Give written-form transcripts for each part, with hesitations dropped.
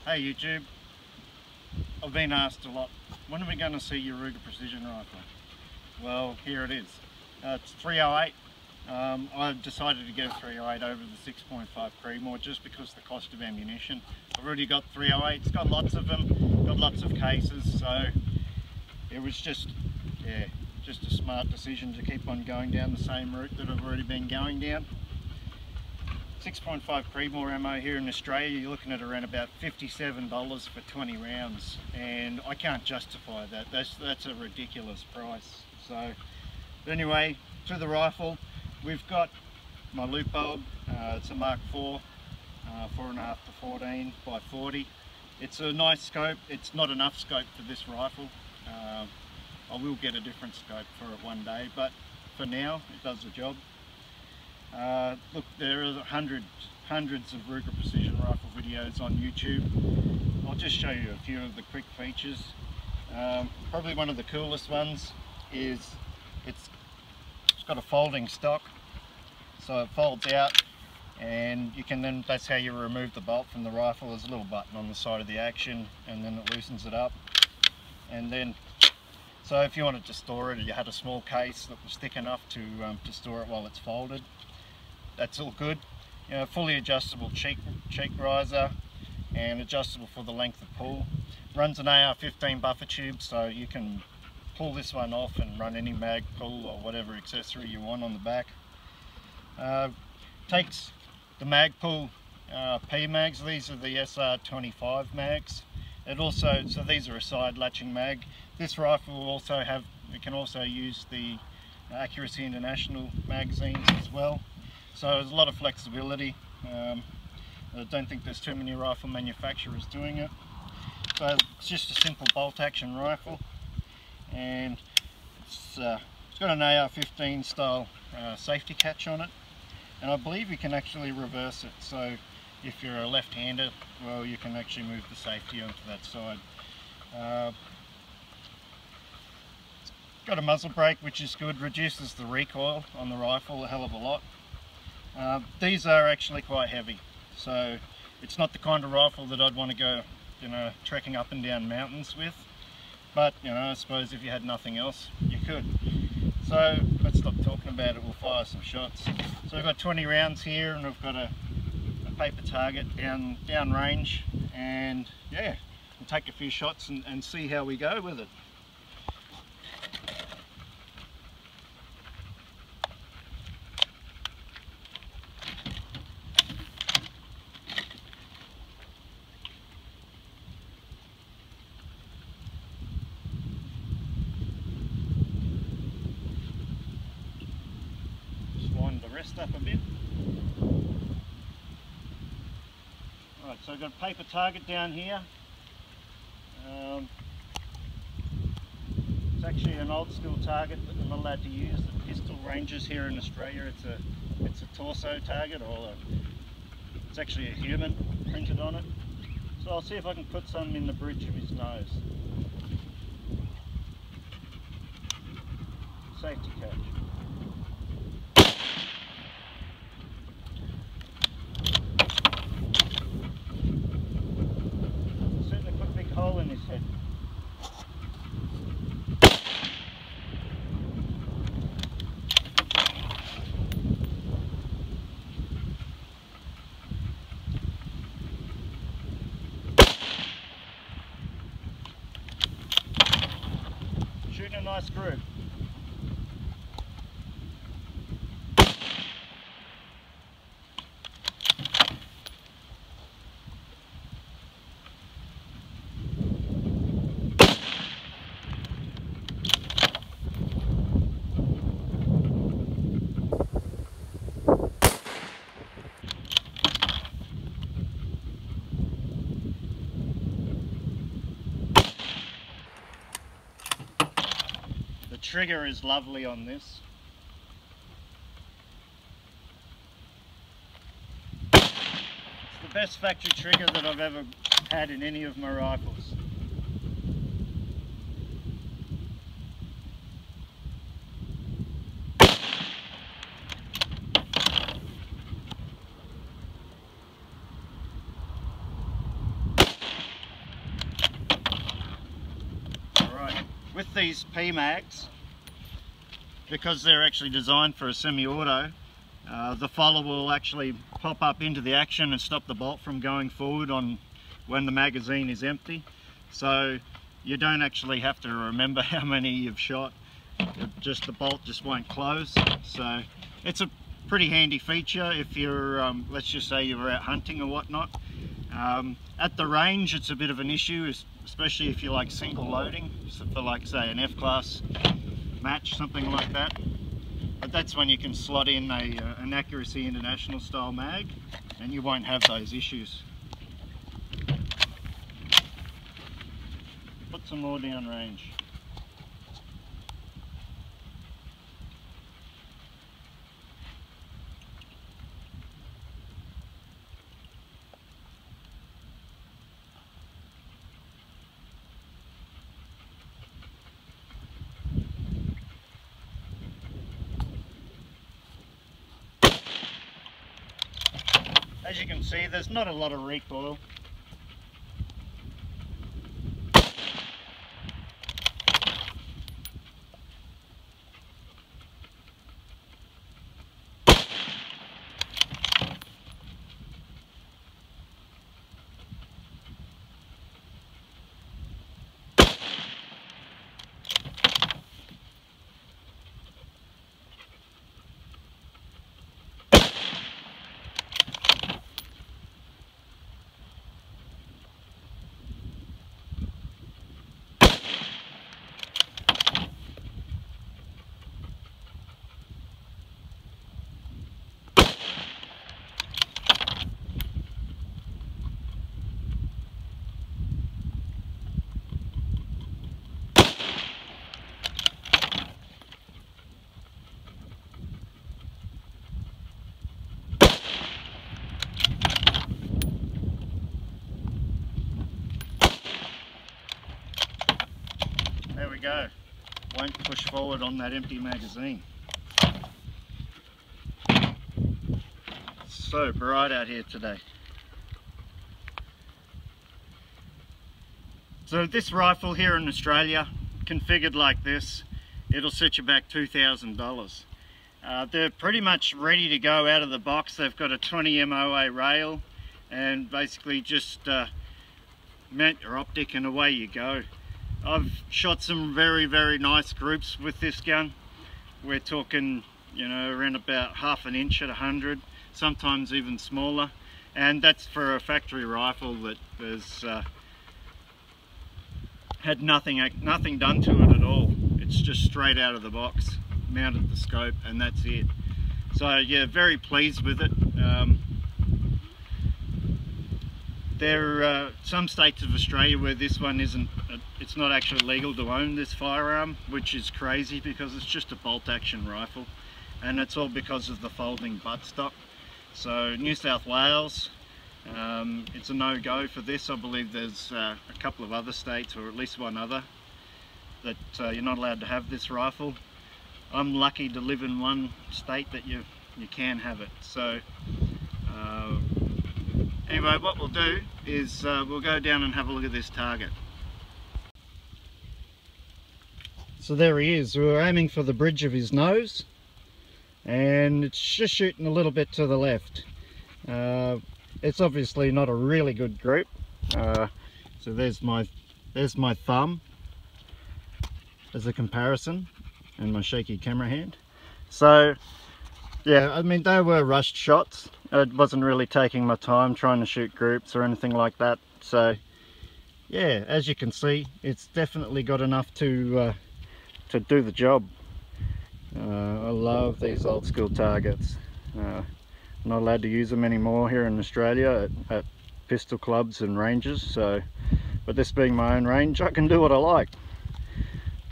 Hey YouTube, I've been asked a lot, when are we going to see your Ruger Precision Rifle? Well, here it is. It's 308. I've decided to get a 308 over the 6.5 Creedmoor just because of the cost of ammunition. I've already got 308s, got lots of them, got lots of cases, so it was just a smart decision to keep on going down the same route that I've already been going down. 6.5 Creedmoor ammo here in Australia, you're looking at around about $57 for 20 rounds, and I can't justify that. That's a ridiculous price. So anyway, to the rifle, we've got my loop bulb. It's a Mark IV, 4.5 to 14 by 40. It's a nice scope. It's not enough scope for this rifle. I will get a different scope for it one day, but for now it does the job. Look, there are hundreds of Ruger Precision Rifle videos on YouTube. I'll just show you a few of the quick features. Probably one of the coolest ones is it's got a folding stock, so it folds out, and you can then, that's how you remove the bolt from the rifle. There's a little button on the side of the action, and then it loosens it up. And then, so if you wanted to store it, or you had a small case that was thick enough to store it while it's folded, that's all good. You know, fully adjustable cheek riser and adjustable for the length of pull. Runs an AR-15 buffer tube, so you can pull this one off and run any mag pull or whatever accessory you want on the back. Takes the mag pull P mags. These are the SR25 mags. It also, so these are a side latching mag. This rifle will also have, we can also use the Accuracy International magazines as well. So there's a lot of flexibility. I don't think there's too many rifle manufacturers doing it. So it's just a simple bolt action rifle, and it's got an AR-15 style safety catch on it, and I believe you can actually reverse it. So if you're a left-hander, well, you can actually move the safety onto that side. It's got a muzzle brake, which is good, reduces the recoil on the rifle a hell of a lot. These are actually quite heavy, so it's not the kind of rifle that I'd want to go, you know, trekking up and down mountains with. But, you know, I suppose if you had nothing else, you could. So let's stop talking about it, we'll fire some shots. So I've got 20 rounds here, and I've got a paper target down range, and yeah, we'll take a few shots and see how we go with it. Rest up a bit. Right, so I've got a paper target down here. It's actually an old school target that I'm not allowed to use. The pistol ranges here in Australia, it's a torso target, or it's actually a human printed on it. So I'll see if I can put some in the bridge of his nose. Safety catch. Hole in his head. Shooting a nice groove. The trigger is lovely on this. It's the best factory trigger that I've ever had in any of my rifles. with these PMags, because they're actually designed for a semi-auto, the follower will actually pop up into the action and stop the bolt from going forward on when the magazine is empty. So you don't actually have to remember how many you've shot. The bolt just won't close. So it's a pretty handy feature if you're, let's just say you're out hunting or whatnot. At the range it's a bit of an issue, especially if you like single loading, so for like say an F-class match, something like that. But that's when you can slot in an Accuracy International style mag and you won't have those issues. Put some more down range. As you can see, there's not a lot of recoil. There we go. Won't push forward on that empty magazine. It's so bright out here today. So this rifle here in Australia, configured like this, it'll set you back $2,000. They're pretty much ready to go out of the box. They've got a 20 MOA rail and basically just mount your optic and away you go. I've shot some very nice groups with this gun. We're talking, you know, around about ½ an inch at 100, sometimes even smaller, and that's for a factory rifle that has had nothing done to it at all. It's just straight out of the box, mounted the scope, and that's it. So yeah, very pleased with it. There are some states of Australia where this one isn't, it's not actually legal to own this firearm, which is crazy because it's just a bolt action rifle, and it's all because of the folding buttstock. So New South Wales, it's a no-go for this. I believe there's a couple of other states, or at least one other, that you're not allowed to have this rifle. I'm lucky to live in one state that you can have it. So anyway, what we'll do is we'll go down and have a look at this target. So there he is. We were aiming for the bridge of his nose, and it's just shooting a little bit to the left. It's obviously not a really good group. So there's my thumb as a comparison, and my shaky camera hand. So yeah, I mean, they were rushed shots. I wasn't really taking my time trying to shoot groups or anything like that. So yeah, as you can see, it's definitely got enough to do the job. I love these old school targets. I'm not allowed to use them anymore here in Australia at pistol clubs and ranges, so, but this being my own range, I can do what I like.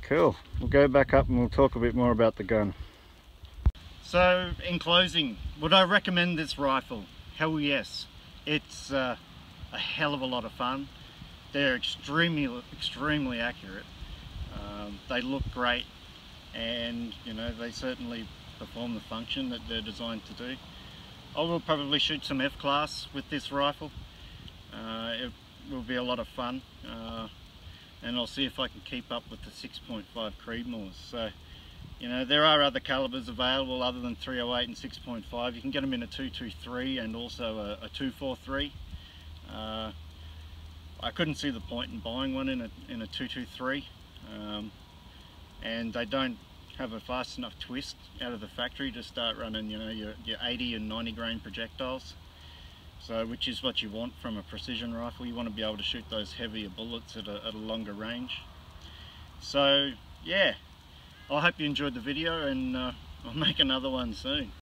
Cool, we'll go back up and we'll talk a bit more about the gun. So in closing, would I recommend this rifle? Hell yes. It's a hell of a lot of fun. They're extremely accurate. They look great, and you know, they certainly perform the function that they're designed to do. I will probably shoot some F-class with this rifle. It will be a lot of fun. and I'll see if I can keep up with the 6.5 Creedmoors. So, you know, there are other calibers available other than 308 and 6.5. You can get them in a 223 and also a 243. I couldn't see the point in buying one in a 223, and they don't have a fast enough twist out of the factory to start running, you know, your 80 and 90 grain projectiles. So, which is what you want from a precision rifle. You want to be able to shoot those heavier bullets at a longer range. So yeah, I hope you enjoyed the video, and I'll make another one soon.